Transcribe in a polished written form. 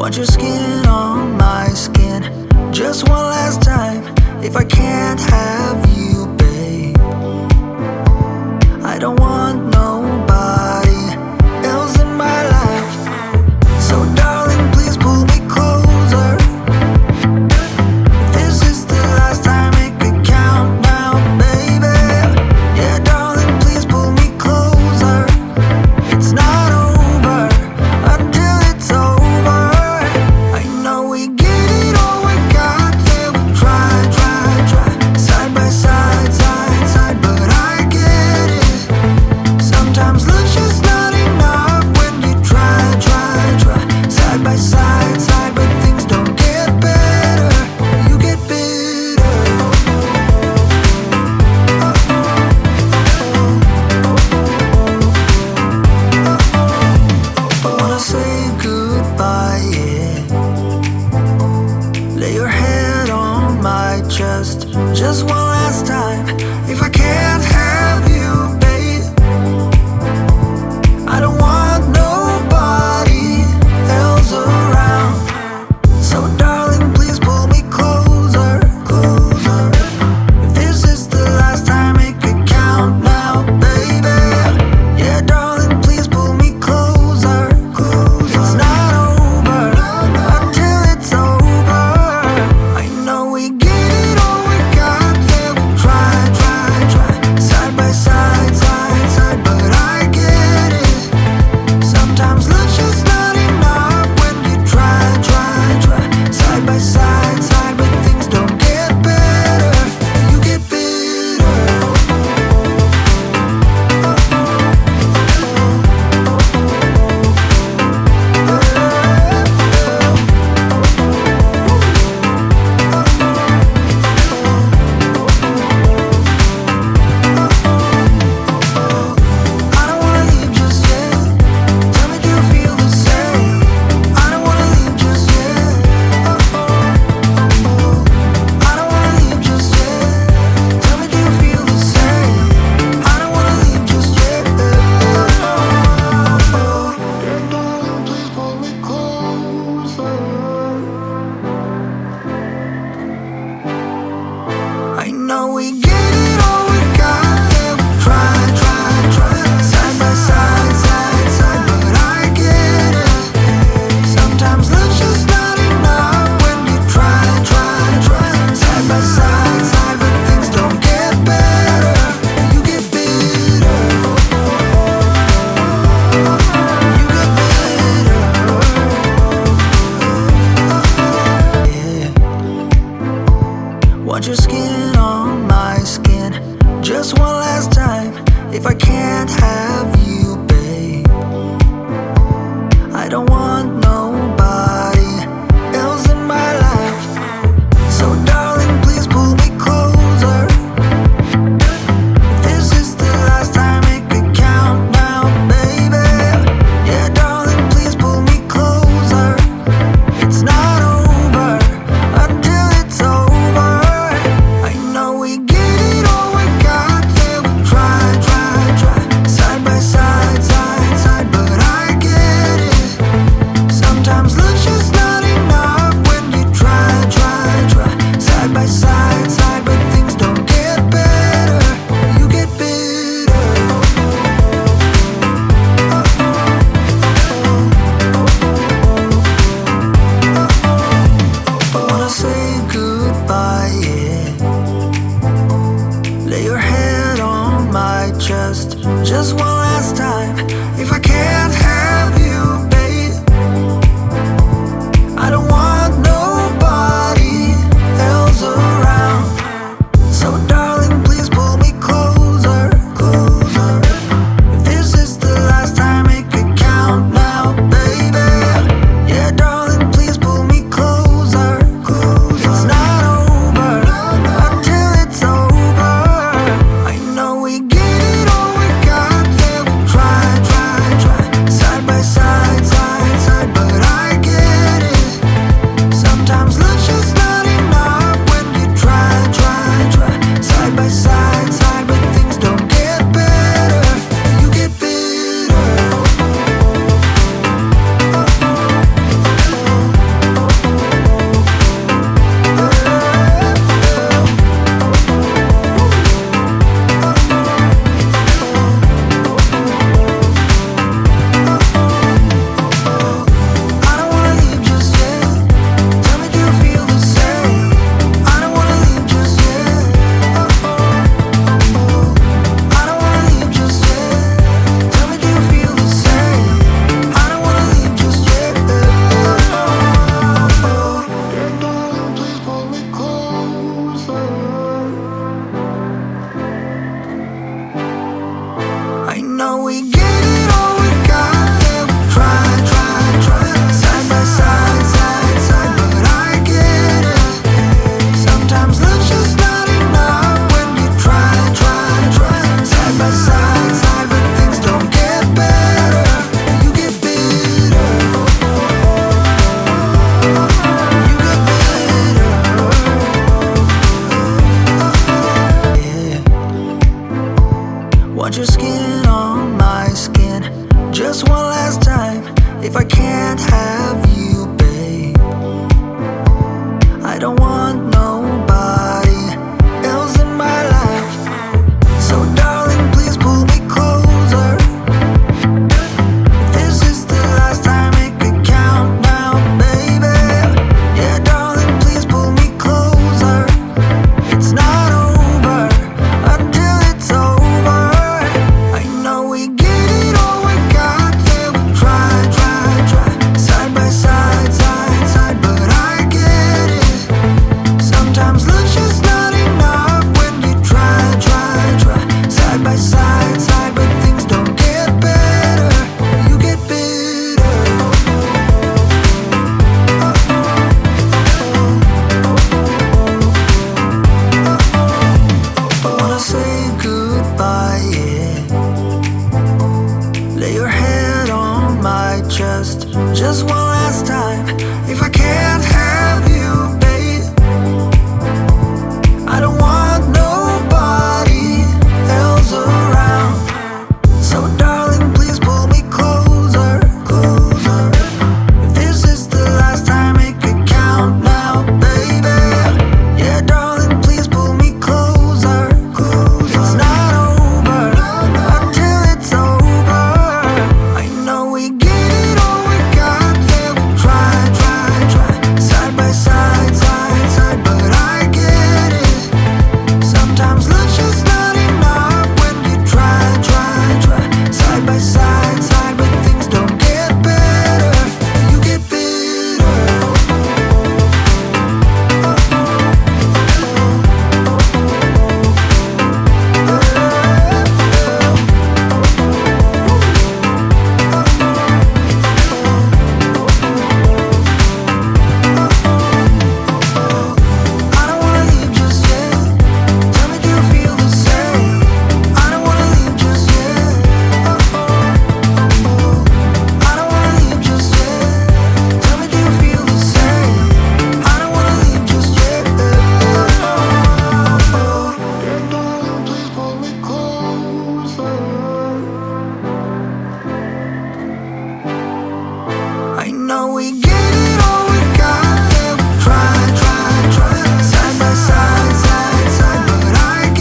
Want your skin on my skin. Just one last time. If I can't have you, babe, I don't want nobody else in my life. So darling, please pull me closer. If this is the last time, make it count now, baby. Yeah, darling, please pull me closer. It's not over until it's over. I know we get it all, we got, yeah, we try. Side by side last time if I can't have you, babe. I don't want nobody else in my life. So darling, please pull me closer. If this is the last time, make it count now, baby. Yeah, darling, please pull me closer. It's not over until it's over. I know we get it all, we got, yeah, we try. Side by side, side, but I get it. Sometimes love's just not enough when you try. Side by side, but things don't get better. You get bitter. I wanna say goodbye, yeah. Lay your head on my chest just one last time. If I can't have you,